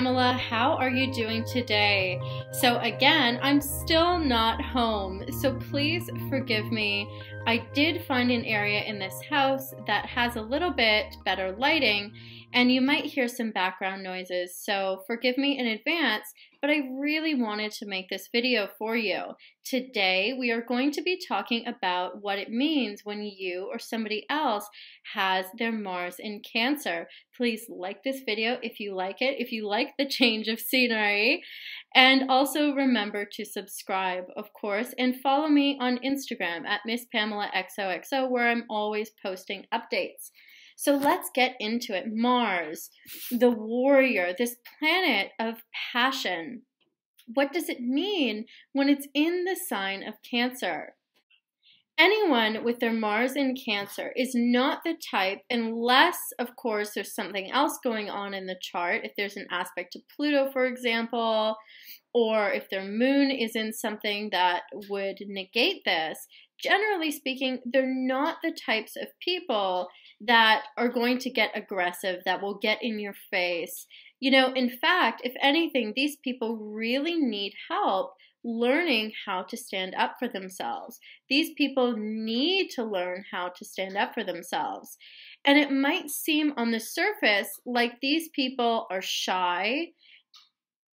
Pamela. How are you doing today? So again, I'm still not home, so please forgive me. I did find an area in this house that has a little bit better lighting, and you might hear some background noises, so forgive me in advance, but I really wanted to make this video for you. Today, we are going to be talking about what it means when you or somebody else has their Mars in Cancer. Please like this video if you like it, if you like the change of scenery, and also remember to subscribe, of course, and follow me on Instagram at Miss Pamela XOXO, where I'm always posting updates. So let's get into it. Mars, the warrior, this planet of passion. What does it mean when it's in the sign of Cancer? Anyone with their Mars in Cancer is not the type, unless, of course, there's something else going on in the chart. If there's an aspect to Pluto, for example, or if their moon is in something that would negate this, generally speaking, they're not the types of people that are going to get aggressive, that will get in your face. You know, in fact, if anything, these people really need help learning how to stand up for themselves. These people need to learn how to stand up for themselves. And it might seem on the surface like these people are shy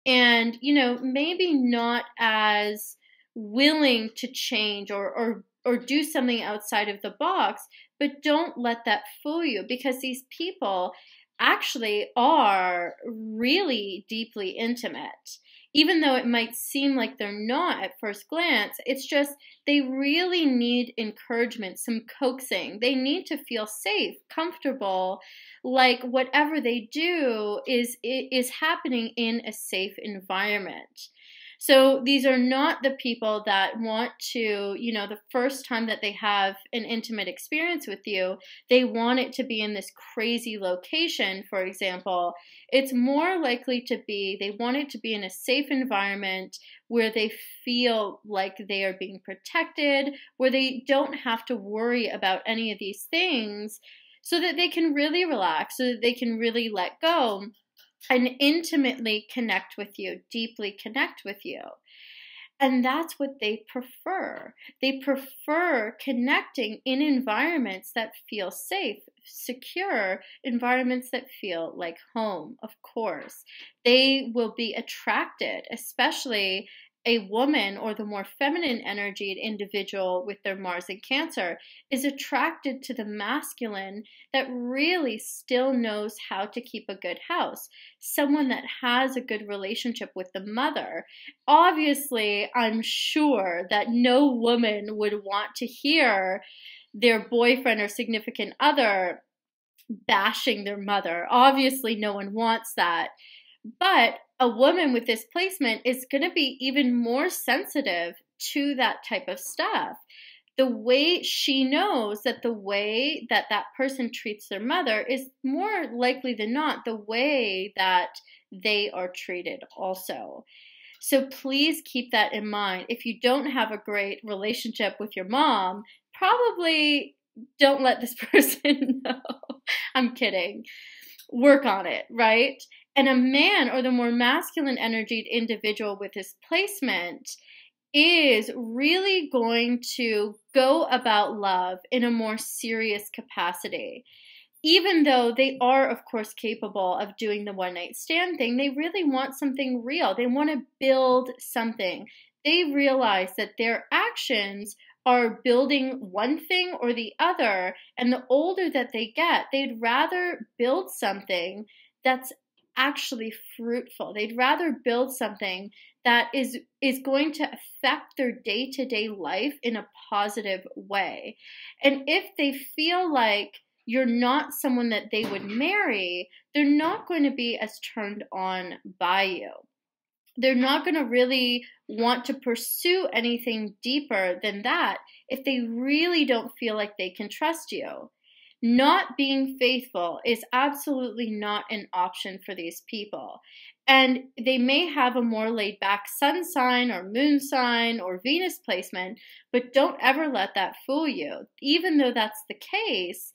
and, you know, maybe not as willing to change or do something outside of the box, but don't let that fool you, because these people actually are really deeply intimate. Even though it might seem like they're not at first glance, it's just they really need encouragement, some coaxing. They need to feel safe, comfortable, like whatever they do is happening in a safe environment. So these are not the people that want to, you know, the first time that they have an intimate experience with you, they want it to be in this crazy location, for example. It's more likely to be, they want it to be in a safe environment where they feel like they are being protected, where they don't have to worry about any of these things, so that they can really relax, so that they can really let go and intimately connect with you, deeply connect with you. And that's what they prefer. They prefer connecting in environments that feel safe, secure, environments that feel like home, of course. They will be attracted, especially a woman or the more feminine energied individual with their Mars in Cancer is attracted to the masculine that really still knows how to keep a good house, someone that has a good relationship with the mother. Obviously, I'm sure that no woman would want to hear their boyfriend or significant other bashing their mother. Obviously, no one wants that. But a woman with this placement is going to be even more sensitive to that type of stuff. The way she knows that the way that that person treats their mother is more likely than not the way that they are treated also. So please keep that in mind. If you don't have a great relationship with your mom, probably don't let this person know. I'm kidding. Work on it, right? And a man or the more masculine energied individual with this placement is really going to go about love in a more serious capacity. Even though they are, of course, capable of doing the one-night stand thing, they really want something real. They want to build something. They realize that their actions are building one thing or the other, and the older that they get, they'd rather build something that's actually fruitful. They'd rather build something that is going to affect their day-to-day life in a positive way. And if they feel like you're not someone that they would marry, they're not going to be as turned on by you. They're not going to really want to pursue anything deeper than that if they really don't feel like they can trust you. Not being faithful is absolutely not an option for these people. And they may have a more laid back sun sign or moon sign or Venus placement, but don't ever let that fool you. Even though that's the case,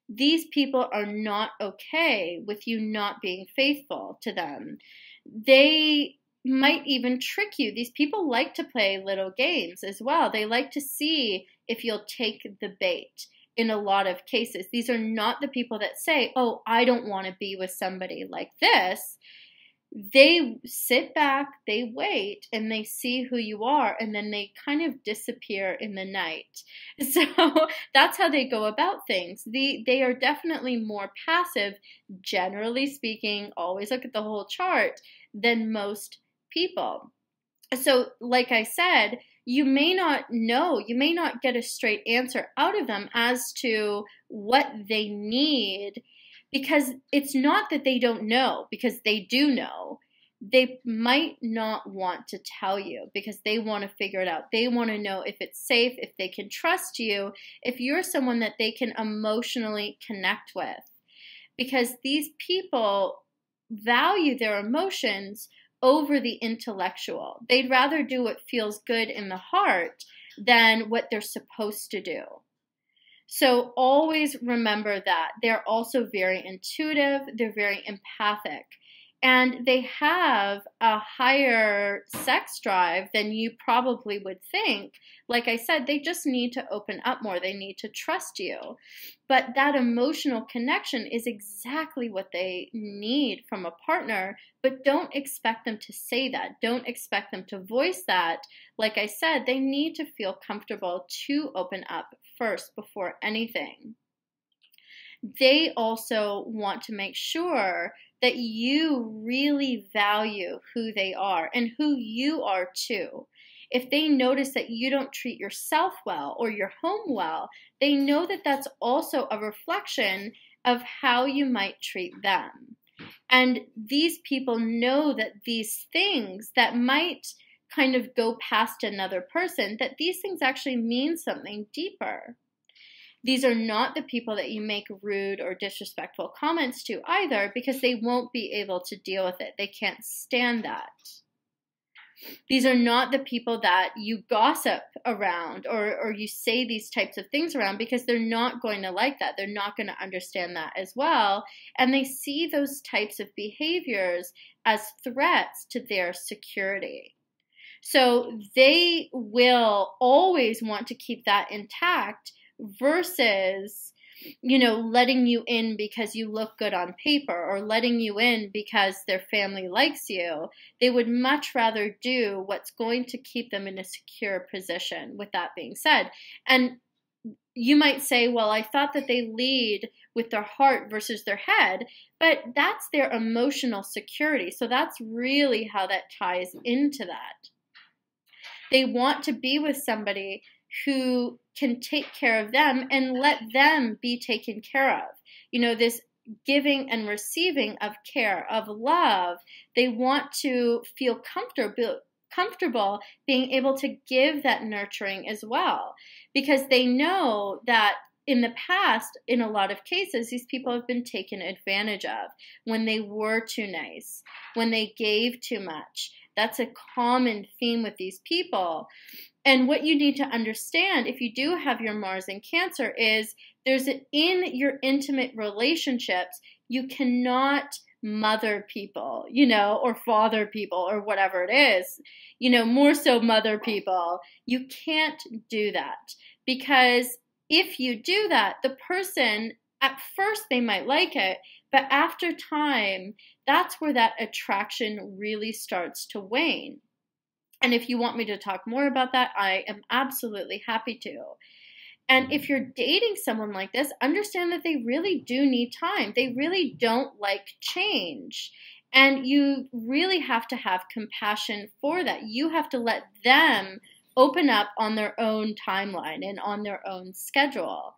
these people are not okay with you not being faithful to them. They might even trick you. These people like to play little games as well. They like to see if you'll take the bait in a lot of cases. These are not the people that say, oh, I don't want to be with somebody like this. They sit back, they wait, and they see who you are, and then they kind of disappear in the night. So that's how they go about things. They are definitely more passive, generally speaking, always look at the whole chart, than most people. So like I said, you may not know, you may not get a straight answer out of them as to what they need, because it's not that they don't know, because they do know. They might not want to tell you because they want to figure it out. They want to know if it's safe, if they can trust you, if you're someone that they can emotionally connect with. Because these people value their emotions over the intellectual. They'd rather do what feels good in the heart than what they're supposed to do. So always remember that. They're also very intuitive, they're very empathic, and they have a higher sex drive than you probably would think. Like I said, they just need to open up more. They need to trust you. But that emotional connection is exactly what they need from a partner, but don't expect them to say that. Don't expect them to voice that. Like I said, they need to feel comfortable to open up first before anything. They also want to make sure that you really value who they are and who you are too. If they notice that you don't treat yourself well or your home well, they know that that's also a reflection of how you might treat them. And these people know that these things that might kind of go past another person, that these things actually mean something deeper. These are not the people that you make rude or disrespectful comments to either, because they won't be able to deal with it. They can't stand that. These are not the people that you gossip around or you say these types of things around, because they're not going to like that. They're not going to understand that as well. And they see those types of behaviors as threats to their security. So they will always want to keep that intact versus, letting you in because you look good on paper or letting you in because their family likes you. They would much rather do what's going to keep them in a secure position, with that being said. And you might say, well, I thought that they lead with their heart versus their head, but that's their emotional security. So that's really how that ties into that. They want to be with somebody who can take care of them and let them be taken care of. This giving and receiving of care, of love. They want to feel comfortable being able to give that nurturing as well, because they know that in the past, in a lot of cases, these people have been taken advantage of when they were too nice, when they gave too much. That's a common theme with these people. And what you need to understand, if you do have your Mars in Cancer, is in your intimate relationships, you cannot mother people, or father people, or whatever it is, more so mother people. You can't do that, because if you do that, the person, at first they might like it, but after time, that's where that attraction really starts to wane. And if you want me to talk more about that, I am absolutely happy to. And if you're dating someone like this, understand that they really do need time. They really don't like change. And you really have to have compassion for that. You have to let them open up on their own timeline and on their own schedule.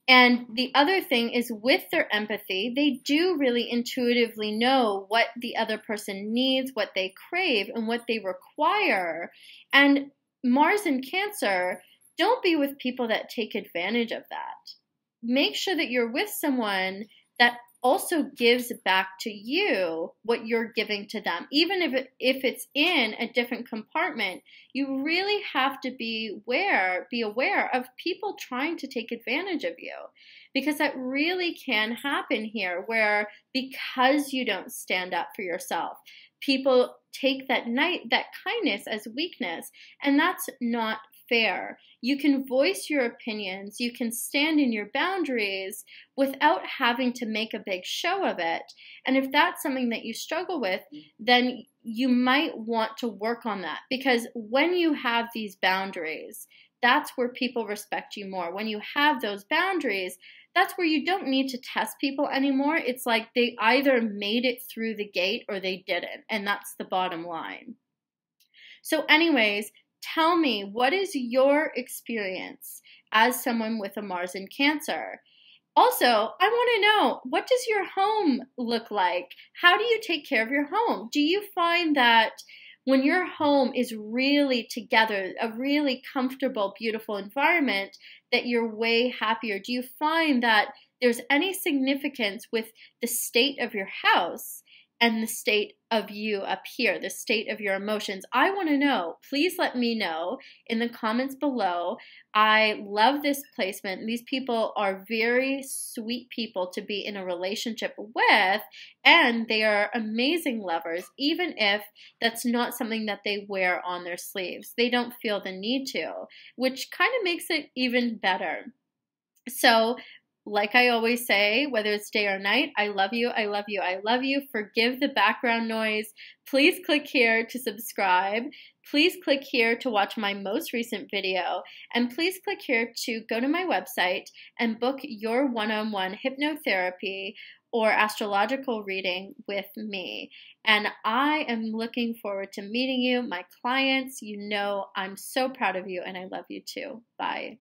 And the other thing is, with their empathy, they do really intuitively know what the other person needs, what they crave, and what they require. And Mars in Cancer, don't be with people that take advantage of that. Make sure that you're with someone that also gives back to you what you're giving to them. Even if it's in a different compartment, you really have to be aware of people trying to take advantage of you, because that really can happen here, where because you don't stand up for yourself, people take that kindness as weakness, and that's not fair. You can voice your opinions, you can stand in your boundaries without having to make a big show of it. And if that's something that you struggle with, then you might want to work on that, because when you have these boundaries, that's where people respect you more. When you have those boundaries, that's where you don't need to test people anymore. It's like they either made it through the gate or they didn't, and that's the bottom line. So anyways, tell me, what is your experience as someone with a Mars in Cancer? Also, I want to know, what does your home look like? How do you take care of your home? Do you find that when your home is really together, a really comfortable, beautiful environment, that you're way happier? Do you find that there's any significance with the state of your house and the state of you up here, the state of your emotions? I want to know. Please let me know in the comments below. I love this placement. These people are very sweet people to be in a relationship with, and they are amazing lovers, even if that's not something that they wear on their sleeves. They don't feel the need to, which kind of makes it even better. So, like I always say, whether it's day or night, I love you, I love you, I love you. Forgive the background noise. Please click here to subscribe. Please click here to watch my most recent video. And please click here to go to my website and book your one-on-one hypnotherapy or astrological reading with me. And I am looking forward to meeting you, my clients. You know I'm so proud of you, and I love you too. Bye.